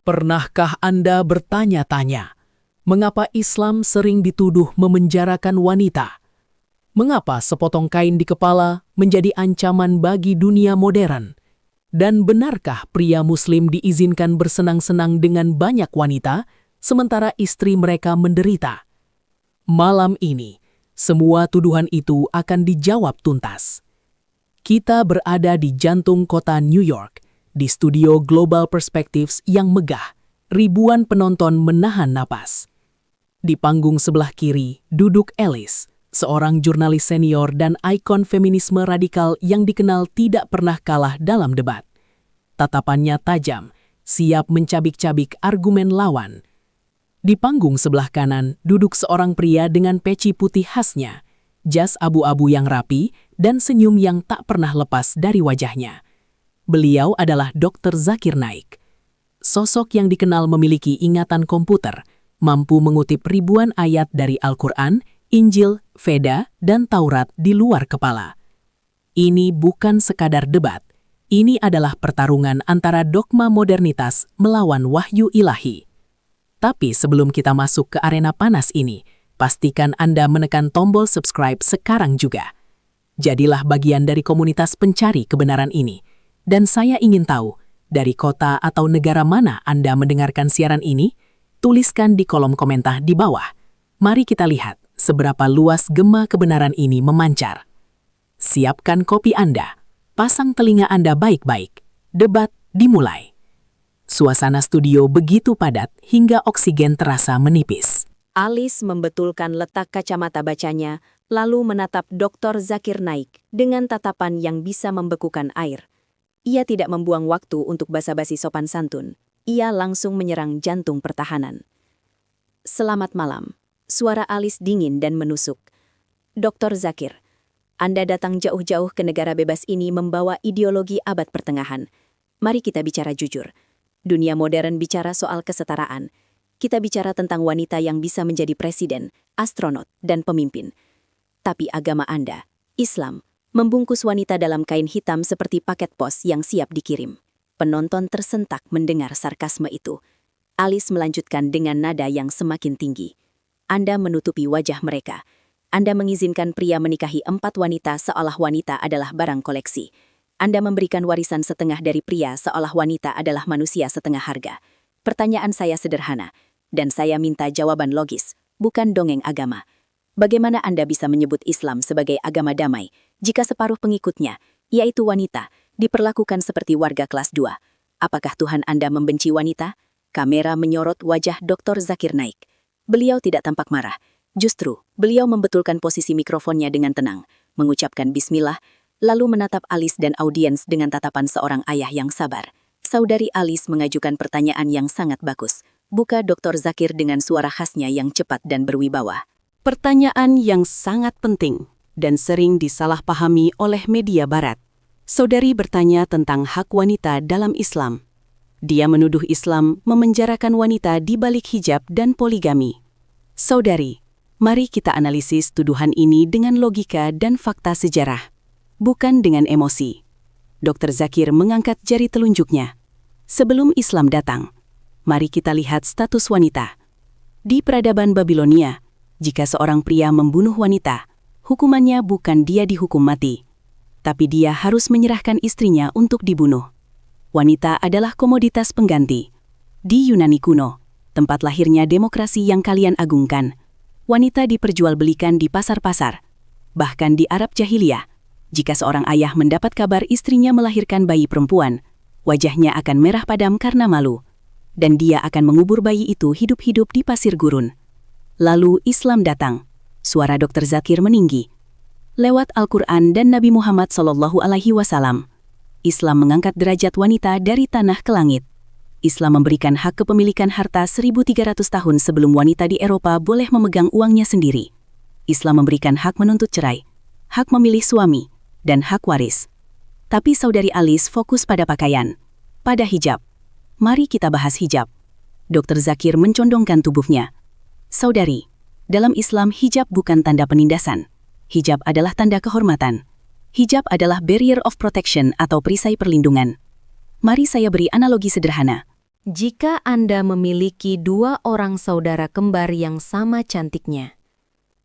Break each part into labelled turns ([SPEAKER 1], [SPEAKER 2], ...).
[SPEAKER 1] Pernahkah Anda bertanya-tanya, mengapa Islam sering dituduh memenjarakan wanita? Mengapa sepotong kain di kepala menjadi ancaman bagi dunia modern? Dan benarkah pria Muslim diizinkan bersenang-senang dengan banyak wanita, sementara istri mereka menderita? Malam ini, semua tuduhan itu akan dijawab tuntas. Kita berada di jantung kota New York, di studio Global Perspectives yang megah, ribuan penonton menahan napas. Di panggung sebelah kiri duduk Alice, seorang jurnalis senior dan ikon feminisme radikal yang dikenal tidak pernah kalah dalam debat. Tatapannya tajam, siap mencabik-cabik argumen lawan. Di panggung sebelah kanan duduk seorang pria dengan peci putih khasnya, jas abu-abu yang rapi, dan senyum yang tak pernah lepas dari wajahnya. Beliau adalah Dr. Zakir Naik. Sosok yang dikenal memiliki ingatan komputer, mampu mengutip ribuan ayat dari Al-Quran, Injil, Veda, dan Taurat di luar kepala. Ini bukan sekadar debat, ini adalah pertarungan antara dogma modernitas melawan wahyu ilahi. Tapi sebelum kita masuk ke arena panas ini, pastikan Anda menekan tombol subscribe sekarang juga. Jadilah bagian dari komunitas pencari kebenaran ini. Dan saya ingin tahu, dari kota atau negara mana Anda mendengarkan siaran ini? Tuliskan di kolom komentar di bawah. Mari kita lihat seberapa luas gema kebenaran ini memancar. Siapkan kopi Anda, pasang telinga Anda baik-baik. Debat dimulai. Suasana studio begitu padat hingga oksigen terasa menipis.
[SPEAKER 2] Alice membetulkan letak kacamata bacanya, lalu menatap Dr. Zakir Naik dengan tatapan yang bisa membekukan air. Ia tidak membuang waktu untuk basa-basi sopan santun. Ia langsung menyerang jantung pertahanan. Selamat malam. Suara Alice dingin dan menusuk. Dr. Zakir, Anda datang jauh-jauh ke negara bebas ini membawa ideologi abad pertengahan. Mari kita bicara jujur. Dunia modern bicara soal kesetaraan. Kita bicara tentang wanita yang bisa menjadi presiden, astronot, dan pemimpin. Tapi agama Anda, Islam, membungkus wanita dalam kain hitam seperti paket pos yang siap dikirim. Penonton tersentak mendengar sarkasme itu. Alice melanjutkan dengan nada yang semakin tinggi. Anda menutupi wajah mereka. Anda mengizinkan pria menikahi 4 wanita seolah wanita adalah barang koleksi. Anda memberikan warisan setengah dari pria seolah wanita adalah manusia setengah harga. Pertanyaan saya sederhana, dan saya minta jawaban logis, bukan dongeng agama. Bagaimana Anda bisa menyebut Islam sebagai agama damai jika separuh pengikutnya, yaitu wanita, diperlakukan seperti warga kelas 2? Apakah Tuhan Anda membenci wanita? Kamera menyorot wajah Dr. Zakir Naik. Beliau tidak tampak marah. Justru, beliau membetulkan posisi mikrofonnya dengan tenang, mengucapkan bismillah, lalu menatap Alice dan audiens dengan tatapan seorang ayah yang sabar. Saudari Alice mengajukan pertanyaan yang sangat bagus. Buka Dr. Zakir dengan suara khasnya yang cepat dan berwibawa.
[SPEAKER 3] Pertanyaan yang sangat penting dan sering disalahpahami oleh media barat. Saudari bertanya tentang hak wanita dalam Islam. Dia menuduh Islam memenjarakan wanita di balik hijab dan poligami. Saudari, mari kita analisis tuduhan ini dengan logika dan fakta sejarah, bukan dengan emosi. Dr. Zakir mengangkat jari telunjuknya. Sebelum Islam datang, mari kita lihat status wanita. Di peradaban Babilonia, jika seorang pria membunuh wanita, hukumannya bukan dia dihukum mati, tapi dia harus menyerahkan istrinya untuk dibunuh. Wanita adalah komoditas pengganti. Di Yunani kuno, tempat lahirnya demokrasi yang kalian agungkan, wanita diperjualbelikan di pasar-pasar. Bahkan di Arab Jahiliyah, jika seorang ayah mendapat kabar istrinya melahirkan bayi perempuan, wajahnya akan merah padam karena malu, dan dia akan mengubur bayi itu hidup-hidup di pasir gurun. Lalu Islam datang. Suara Dr. Zakir meninggi. Lewat Al-Quran dan Nabi Muhammad SAW, Islam mengangkat derajat wanita dari tanah ke langit. Islam memberikan hak kepemilikan harta 1.300 tahun sebelum wanita di Eropa boleh memegang uangnya sendiri. Islam memberikan hak menuntut cerai, hak memilih suami, dan hak waris. Tapi saudari Alice fokus pada pakaian, pada hijab. Mari kita bahas hijab. Dr. Zakir mencondongkan tubuhnya. Saudari, dalam Islam hijab bukan tanda penindasan. Hijab adalah tanda kehormatan. Hijab adalah barrier of protection atau perisai perlindungan. Mari saya beri analogi sederhana.
[SPEAKER 2] Jika Anda memiliki dua orang saudara kembar yang sama cantiknya,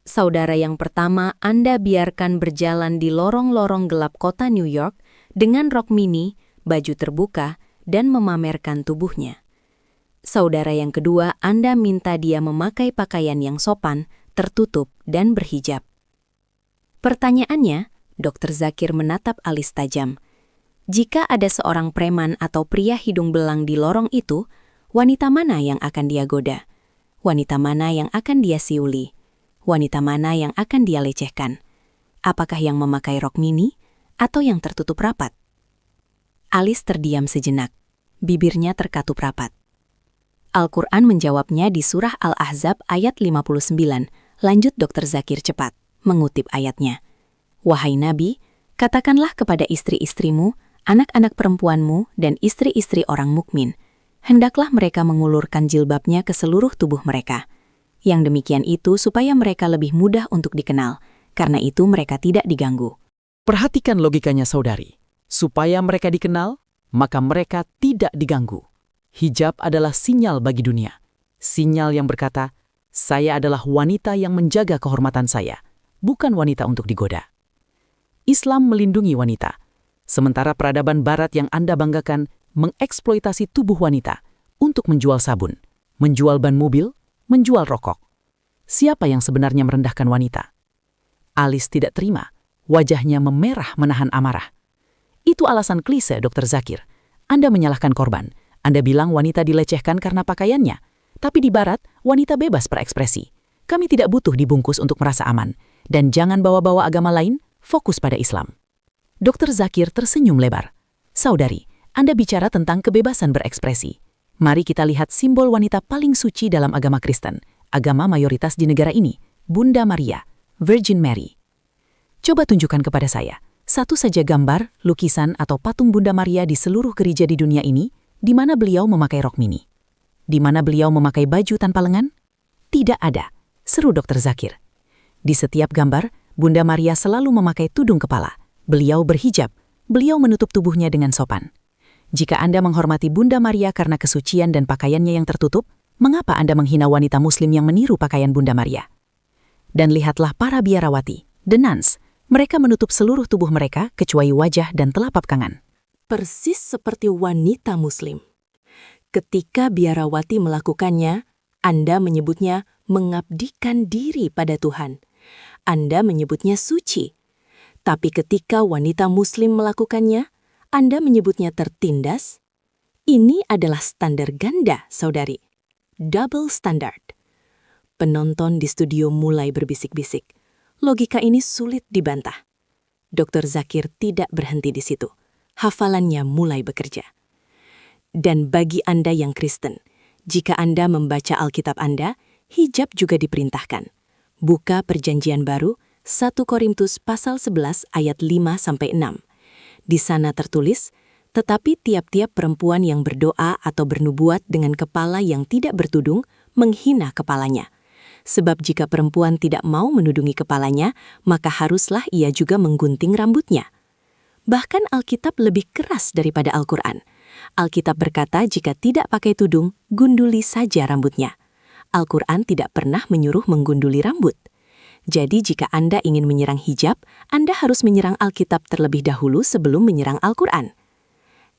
[SPEAKER 2] saudara yang pertama Anda biarkan berjalan di lorong-lorong gelap kota New York dengan rok mini, baju terbuka, dan memamerkan tubuhnya. Saudara yang kedua Anda minta dia memakai pakaian yang sopan, tertutup, dan berhijab. Pertanyaannya, Dr. Zakir menatap alis tajam. Jika ada seorang preman atau pria hidung belang di lorong itu, wanita mana yang akan dia goda? Wanita mana yang akan dia siuli? Wanita mana yang akan dia lecehkan? Apakah yang memakai rok mini atau yang tertutup rapat? Alis terdiam sejenak, bibirnya terkatup rapat. Al-Quran menjawabnya di surah Al-Ahzab ayat 59, lanjut Dr. Zakir cepat, mengutip ayatnya. Wahai Nabi, katakanlah kepada istri-istrimu, anak-anak perempuanmu, dan istri-istri orang mukmin, hendaklah mereka mengulurkan jilbabnya ke seluruh tubuh mereka. Yang demikian itu supaya mereka lebih mudah untuk dikenal, karena itu mereka tidak diganggu.
[SPEAKER 1] Perhatikan logikanya saudari. Supaya mereka dikenal, maka mereka tidak diganggu. Hijab adalah sinyal bagi dunia. Sinyal yang berkata, saya adalah wanita yang menjaga kehormatan saya, bukan wanita untuk digoda. Islam melindungi wanita. Sementara peradaban barat yang Anda banggakan mengeksploitasi tubuh wanita untuk menjual sabun, menjual ban mobil, menjual rokok. Siapa yang sebenarnya merendahkan wanita? Alis tidak terima, wajahnya memerah menahan amarah. Itu alasan klise, Dr. Zakir. Anda menyalahkan korban. Anda bilang wanita dilecehkan karena pakaiannya. Tapi di barat, wanita bebas berekspresi. Kami tidak butuh dibungkus untuk merasa aman. Dan jangan bawa-bawa agama lain, fokus pada Islam. Dr. Zakir tersenyum lebar. Saudari, Anda bicara tentang kebebasan berekspresi. Mari kita lihat simbol wanita paling suci dalam agama Kristen, agama mayoritas di negara ini, Bunda Maria, Virgin Mary. Coba tunjukkan kepada saya, satu saja gambar, lukisan, atau patung Bunda Maria di seluruh gereja di dunia ini, di mana beliau memakai rok mini. Di mana beliau memakai baju tanpa lengan? Tidak ada, seru Dr. Zakir. Di setiap gambar, Bunda Maria selalu memakai tudung kepala. Beliau berhijab, beliau menutup tubuhnya dengan sopan. Jika Anda menghormati Bunda Maria karena kesucian dan pakaiannya yang tertutup, mengapa Anda menghina wanita muslim yang meniru pakaian Bunda Maria? Dan lihatlah para biarawati, the nuns. Mereka menutup seluruh tubuh mereka kecuali wajah dan telapak tangan. Persis seperti wanita muslim. Ketika biarawati melakukannya, Anda menyebutnya mengabdikan diri pada Tuhan. Anda menyebutnya suci. Tapi ketika wanita muslim melakukannya, Anda menyebutnya tertindas. Ini adalah standar ganda, saudari. Double standard. Penonton di studio mulai berbisik-bisik. Logika ini sulit dibantah. Dr. Zakir tidak berhenti di situ. Hafalannya mulai bekerja. Dan bagi Anda yang Kristen, jika Anda membaca Alkitab Anda, hijab juga diperintahkan. Buka Perjanjian Baru, 1 Korintus pasal 11 ayat 5-6. Di sana tertulis, tetapi tiap-tiap perempuan yang berdoa atau bernubuat dengan kepala yang tidak bertudung, menghina kepalanya. Sebab jika perempuan tidak mau menudungi kepalanya, maka haruslah ia juga menggunting rambutnya. Bahkan Alkitab lebih keras daripada Al-Quran. Alkitab berkata jika tidak pakai tudung, gunduli saja rambutnya. Al-Quran tidak pernah menyuruh menggunduli rambut. Jadi jika Anda ingin menyerang hijab, Anda harus menyerang Alkitab terlebih dahulu sebelum menyerang Al-Quran.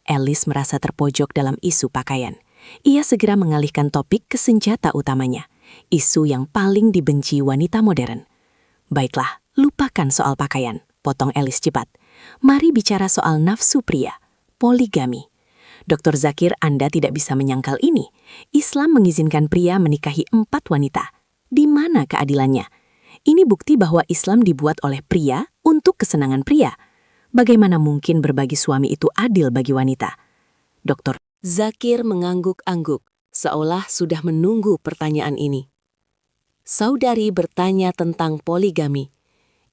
[SPEAKER 1] Alice merasa terpojok dalam isu pakaian. Ia segera mengalihkan topik ke senjata utamanya, isu yang paling dibenci wanita modern. Baiklah, lupakan soal pakaian, potong Alice cepat. Mari bicara soal nafsu pria, poligami. Dr. Zakir, Anda tidak bisa menyangkal ini. Islam mengizinkan pria menikahi 4 wanita. Di mana keadilannya? Ini bukti bahwa Islam dibuat oleh pria untuk kesenangan pria. Bagaimana mungkin berbagi suami itu adil bagi wanita? Dr. Zakir mengangguk-angguk, seolah sudah menunggu pertanyaan ini. Saudari bertanya tentang poligami.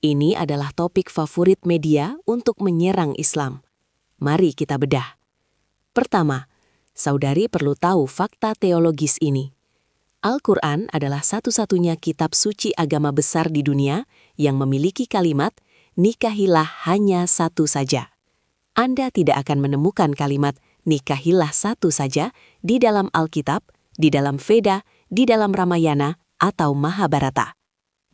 [SPEAKER 1] Ini adalah topik favorit media untuk menyerang Islam. Mari kita bedah. Pertama, saudari perlu tahu fakta teologis ini. Al-Quran adalah satu-satunya kitab suci agama besar di dunia yang memiliki kalimat, nikahilah hanya satu saja. Anda tidak akan menemukan kalimat,
[SPEAKER 3] nikahilah satu saja di dalam Alkitab, di dalam Veda, di dalam Ramayana, atau Mahabharata.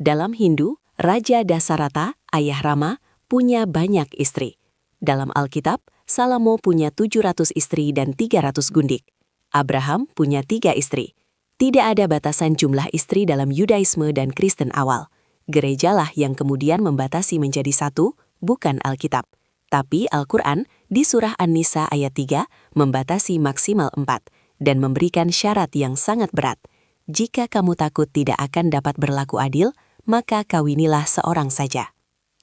[SPEAKER 3] Dalam Hindu, Raja Dasarata, ayah Rama, punya banyak istri. Dalam Alkitab, Salomo punya 700 istri dan 300 gundik. Abraham punya 3 istri. Tidak ada batasan jumlah istri dalam Yudaisme dan Kristen awal. Gerejalah yang kemudian membatasi menjadi 1, bukan Alkitab. Tapi Al-Quran di surah An-Nisa ayat 3 membatasi maksimal 4 dan memberikan syarat yang sangat berat. Jika kamu takut tidak akan dapat berlaku adil, maka kawinilah seorang saja.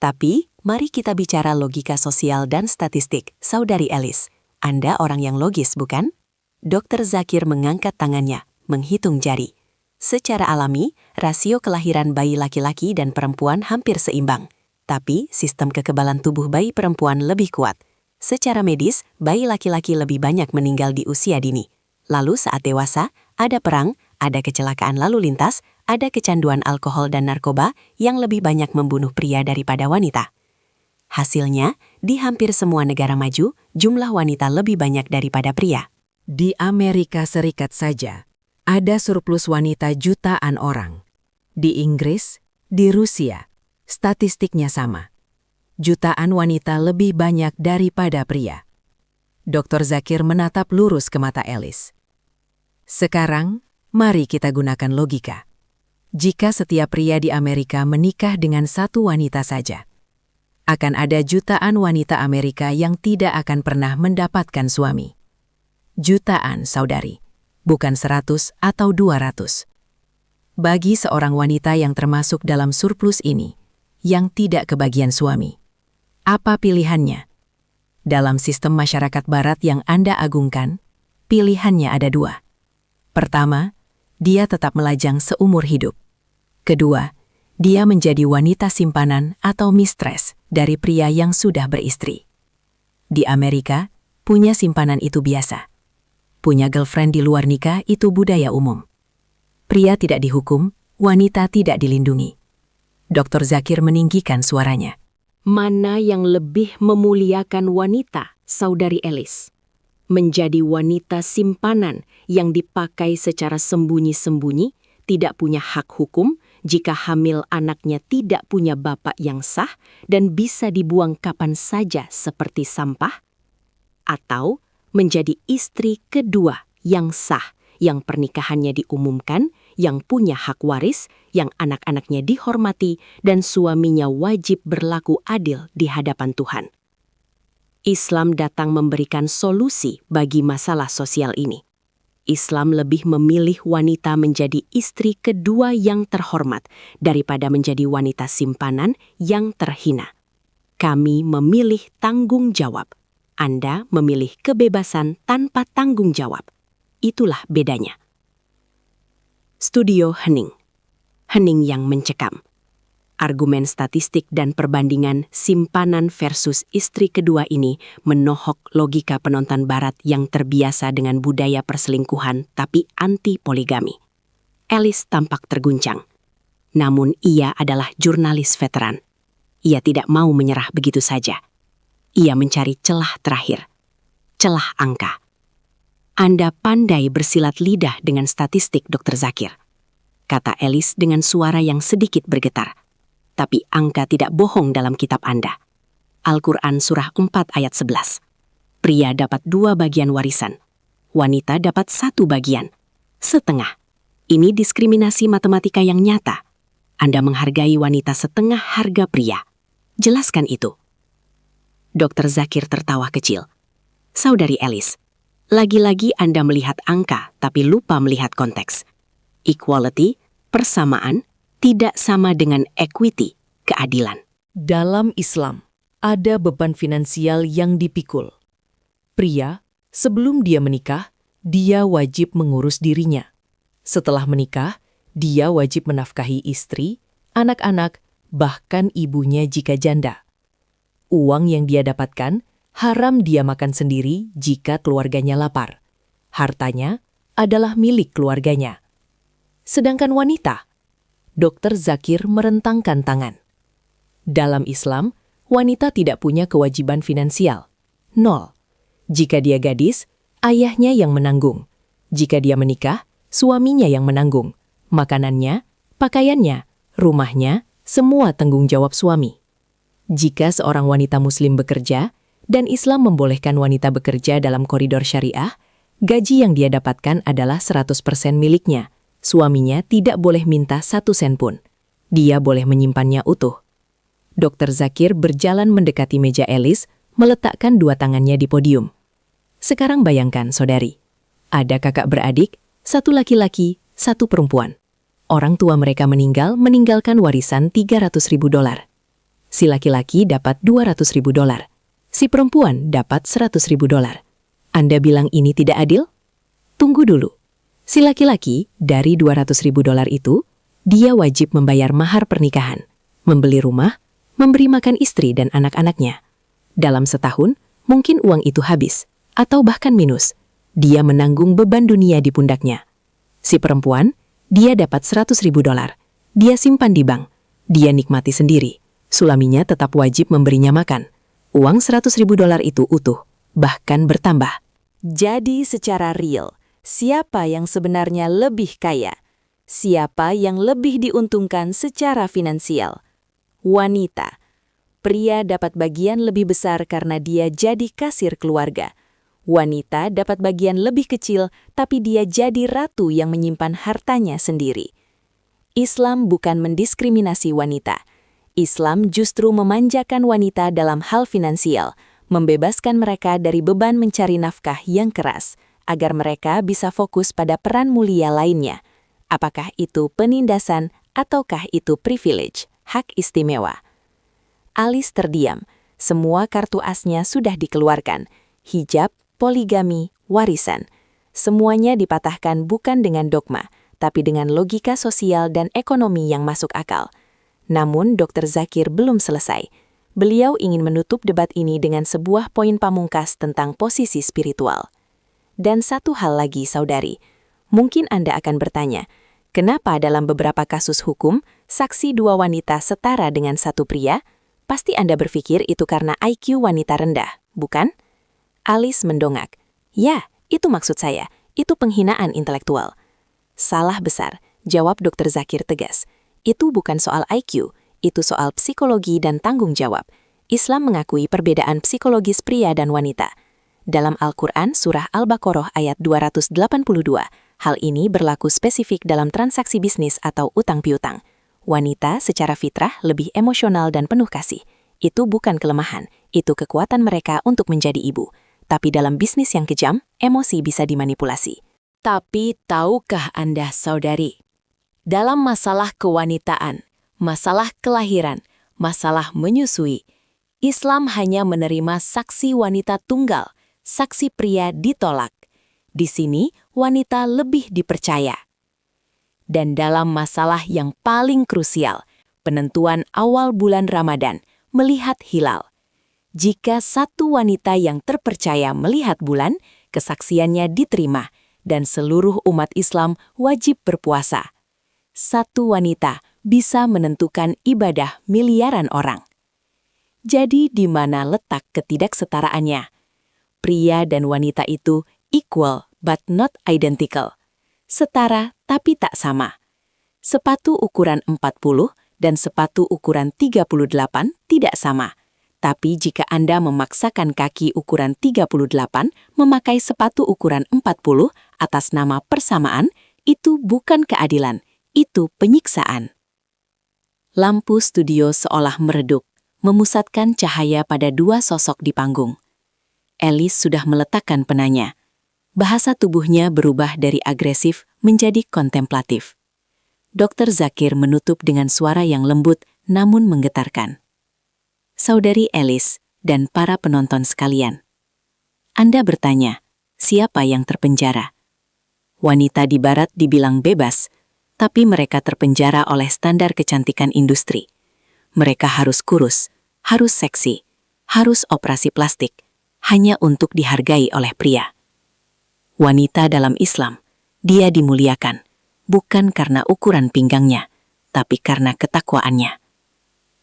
[SPEAKER 3] Tapi, mari kita bicara logika sosial dan statistik, Saudari Elis. Anda orang yang logis, bukan? Dr. Zakir mengangkat tangannya, menghitung jari. Secara alami, rasio kelahiran bayi laki-laki dan perempuan hampir seimbang. Tapi, sistem kekebalan tubuh bayi perempuan lebih kuat. Secara medis, bayi laki-laki lebih banyak meninggal di usia dini. Lalu saat dewasa, ada perang, ada kecelakaan lalu lintas, ada kecanduan alkohol dan narkoba yang lebih banyak membunuh pria daripada wanita. Hasilnya, di hampir semua negara maju, jumlah wanita lebih banyak daripada pria.
[SPEAKER 4] Di Amerika Serikat saja, ada surplus wanita jutaan orang. Di Inggris, di Rusia, statistiknya sama. Jutaan wanita lebih banyak daripada pria. Dr. Zakir menatap lurus ke mata Elis. Sekarang, mari kita gunakan logika. Jika setiap pria di Amerika menikah dengan satu wanita saja, akan ada jutaan wanita Amerika yang tidak akan pernah mendapatkan suami. Jutaan, saudari, bukan 100 atau 200. Bagi seorang wanita yang termasuk dalam surplus ini, yang tidak kebagian suami, apa pilihannya? Dalam sistem masyarakat barat yang Anda agungkan, pilihannya ada 2. Pertama, dia tetap melajang seumur hidup. Kedua, dia menjadi wanita simpanan atau mistress dari pria yang sudah beristri. Di Amerika, punya simpanan itu biasa. Punya girlfriend di luar nikah itu budaya umum. Pria tidak dihukum, wanita tidak dilindungi. Dr. Zakir meninggikan suaranya.
[SPEAKER 3] Mana yang lebih memuliakan wanita, Saudari Elis? Menjadi wanita simpanan yang dipakai secara sembunyi-sembunyi, tidak punya hak hukum jika hamil anaknya tidak punya bapak yang sah dan bisa dibuang kapan saja seperti sampah? Atau menjadi istri kedua yang sah, yang pernikahannya diumumkan, yang punya hak waris, yang anak-anaknya dihormati, dan suaminya wajib berlaku adil di hadapan Tuhan. Islam datang memberikan solusi bagi masalah sosial ini. Islam lebih memilih wanita menjadi istri kedua yang terhormat daripada menjadi wanita simpanan yang terhina. Kami memilih tanggung jawab. Anda memilih kebebasan tanpa tanggung jawab. Itulah bedanya. Studio Hening. Hening yang mencekam. Argumen statistik dan perbandingan simpanan versus istri kedua ini menohok logika penonton barat yang terbiasa dengan budaya perselingkuhan tapi anti poligami. Elis tampak terguncang. Namun ia adalah jurnalis veteran. Ia tidak mau menyerah begitu saja. Ia mencari celah terakhir. Celah angka. Anda pandai bersilat lidah dengan statistik, Dr. Zakir, kata Elis dengan suara yang sedikit bergetar. Tapi angka tidak bohong dalam kitab Anda. Al-Quran surah 4 ayat 11. Pria dapat 2 bagian warisan. Wanita dapat 1 bagian. Setengah. Ini diskriminasi matematika yang nyata. Anda menghargai wanita setengah harga pria. Jelaskan itu. Dr. Zakir tertawa kecil. Saudari Elis, lagi-lagi Anda melihat angka tapi lupa melihat konteks. Equality, persamaan, tidak sama dengan equity, keadilan.
[SPEAKER 1] Dalam Islam, ada beban finansial yang dipikul. Pria, sebelum dia menikah, dia wajib mengurus dirinya. Setelah menikah, dia wajib menafkahi istri, anak-anak, bahkan ibunya jika janda. Uang yang dia dapatkan, haram dia makan sendiri jika keluarganya lapar. Hartanya adalah milik keluarganya. Sedangkan wanita, Dr. Zakir merentangkan tangan. Dalam Islam, wanita tidak punya kewajiban finansial. 0. Jika dia gadis,
[SPEAKER 4] Ayahnya yang menanggung. Jika dia menikah, suaminya yang menanggung. Makanannya, pakaiannya, rumahnya, semua tanggung jawab suami. Jika seorang wanita muslim bekerja, dan Islam membolehkan wanita bekerja dalam koridor syariah, gaji yang dia dapatkan adalah 100% miliknya. Suaminya tidak boleh minta 1 sen pun. Dia boleh menyimpannya utuh. Dr. Zakir berjalan mendekati meja Alice, meletakkan 2 tangannya di podium. Sekarang bayangkan, saudari. Ada kakak beradik, 1 laki-laki, 1 perempuan. Orang tua mereka meninggalkan warisan $300.000. Si laki-laki dapat $200.000. Si perempuan dapat $100.000. Anda bilang ini tidak adil? Tunggu dulu. Si laki-laki dari $200.000 itu, dia wajib membayar mahar pernikahan, membeli rumah, memberi makan istri dan anak-anaknya. Dalam setahun, mungkin uang itu habis, atau bahkan minus. Dia menanggung beban dunia di pundaknya. Si perempuan, dia dapat $100.000. Dia simpan di bank. Dia nikmati sendiri. Suaminya tetap wajib memberinya makan. Uang $100.000 itu utuh, bahkan bertambah.
[SPEAKER 2] Jadi secara real, siapa yang sebenarnya lebih kaya? Siapa yang lebih diuntungkan secara finansial? Wanita. Pria dapat bagian lebih besar karena dia jadi kasir keluarga. Wanita dapat bagian lebih kecil, tapi dia jadi ratu yang menyimpan hartanya sendiri. Islam bukan mendiskriminasi wanita. Islam justru memanjakan wanita dalam hal finansial, membebaskan mereka dari beban mencari nafkah yang keras, agar mereka bisa fokus pada peran mulia lainnya. Apakah itu penindasan ataukah itu privilege, hak istimewa? Alice terdiam. Semua kartu asnya sudah dikeluarkan. Hijab, poligami, warisan. Semuanya dipatahkan bukan dengan dogma, tapi dengan logika sosial dan ekonomi yang masuk akal. Namun, Dr. Zakir belum selesai. Beliau ingin menutup debat ini dengan sebuah poin pamungkas tentang posisi spiritual. Dan satu hal lagi, saudari. Mungkin Anda akan bertanya, kenapa dalam beberapa kasus hukum, saksi 2 wanita setara dengan 1 pria? Pasti Anda berpikir itu karena IQ wanita rendah, bukan? Alice mendongak. Ya, itu maksud saya. Itu penghinaan intelektual. Salah besar, jawab Dr. Zakir tegas. Itu bukan soal IQ, itu soal psikologi dan tanggung jawab. Islam mengakui perbedaan psikologis pria dan wanita. Dalam Al-Quran, Surah Al-Baqarah ayat 282, hal ini berlaku spesifik dalam transaksi bisnis atau utang piutang. Wanita secara fitrah lebih emosional dan penuh kasih. Itu bukan kelemahan, itu kekuatan mereka untuk menjadi ibu. Tapi dalam bisnis yang kejam, emosi bisa dimanipulasi.
[SPEAKER 4] Tapi tahukah Anda, saudari? Dalam masalah kewanitaan, masalah kelahiran, masalah menyusui, Islam hanya menerima saksi wanita tunggal, saksi pria ditolak. Di sini, wanita lebih dipercaya. Dan dalam masalah yang paling krusial, penentuan awal bulan Ramadan, melihat hilal. Jika satu wanita yang terpercaya melihat bulan, kesaksiannya diterima, dan seluruh umat Islam wajib berpuasa. Satu wanita bisa menentukan ibadah miliaran orang. Jadi di mana letak ketidaksetaraannya? Pria dan wanita itu equal but not identical. Setara tapi tak sama. Sepatu ukuran 40 dan sepatu ukuran 38 tidak sama. Tapi jika Anda memaksakan kaki ukuran 38 memakai sepatu ukuran 40 atas nama persamaan, itu bukan keadilan. Itu penyiksaan. Lampu studio seolah meredup, memusatkan cahaya pada 2 sosok di panggung. Alice sudah meletakkan penanya. Bahasa tubuhnya berubah dari agresif menjadi kontemplatif. Dr. Zakir menutup dengan suara yang lembut namun menggetarkan. Saudari Alice dan para penonton sekalian, Anda bertanya, siapa yang terpenjara? Wanita di barat dibilang bebas, tapi mereka terpenjara oleh standar kecantikan industri. Mereka harus kurus, harus seksi, harus operasi plastik, hanya untuk dihargai oleh pria. Wanita dalam Islam, dia dimuliakan, bukan karena ukuran pinggangnya, tapi karena ketakwaannya.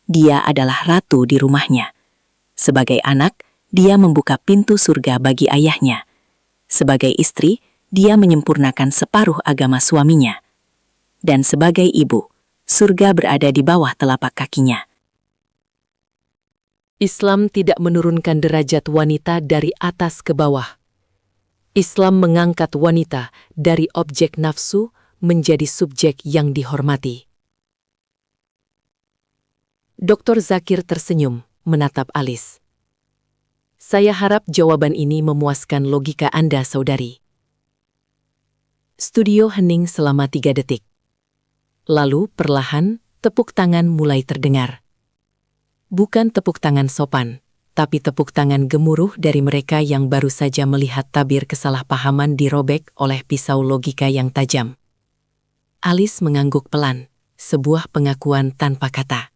[SPEAKER 4] Dia adalah ratu di rumahnya. Sebagai anak, dia membuka pintu surga bagi ayahnya.
[SPEAKER 2] Sebagai istri, dia menyempurnakan separuh agama suaminya. Dan sebagai ibu, surga berada di bawah telapak kakinya.
[SPEAKER 1] Islam tidak menurunkan derajat wanita dari atas ke bawah. Islam mengangkat wanita dari objek nafsu menjadi subjek yang dihormati. Dr. Zakir tersenyum, menatap Alis. Saya harap jawaban ini memuaskan logika Anda, saudari. Studio hening selama 3 detik. Lalu, perlahan, tepuk tangan mulai terdengar. Bukan tepuk tangan sopan, tapi tepuk tangan gemuruh dari mereka yang baru saja melihat tabir kesalahpahaman dirobek oleh pisau logika yang tajam. Alis mengangguk pelan, sebuah pengakuan tanpa kata.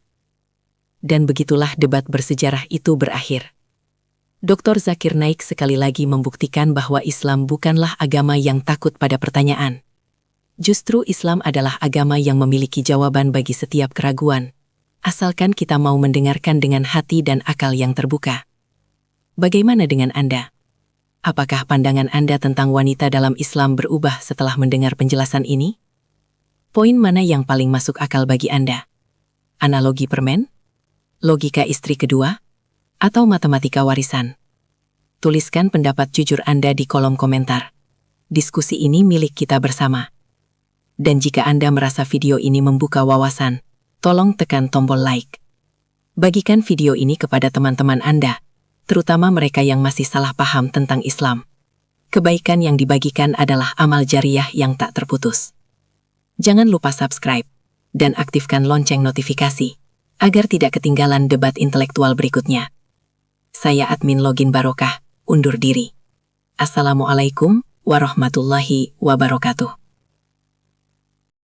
[SPEAKER 1] Dan begitulah debat bersejarah itu berakhir. Dr. Zakir Naik sekali lagi membuktikan bahwa Islam bukanlah agama yang takut pada pertanyaan. Justru Islam adalah agama yang memiliki jawaban bagi setiap keraguan, asalkan kita mau mendengarkan dengan hati dan akal yang terbuka. Bagaimana dengan Anda? Apakah pandangan Anda tentang wanita dalam Islam berubah setelah mendengar penjelasan ini? Poin mana yang paling masuk akal bagi Anda? Analogi permen? Logika istri kedua? Atau matematika warisan? Tuliskan pendapat jujur Anda di kolom komentar. Diskusi ini milik kita bersama. Dan jika Anda merasa video ini membuka wawasan, tolong tekan tombol like. Bagikan video ini kepada teman-teman Anda, terutama mereka yang masih salah paham tentang Islam. Kebaikan yang dibagikan adalah amal jariah yang tak terputus. Jangan lupa subscribe dan aktifkan lonceng notifikasi agar tidak ketinggalan debat intelektual berikutnya. Saya admin Login Barokah, undur diri. Assalamualaikum warahmatullahi wabarakatuh.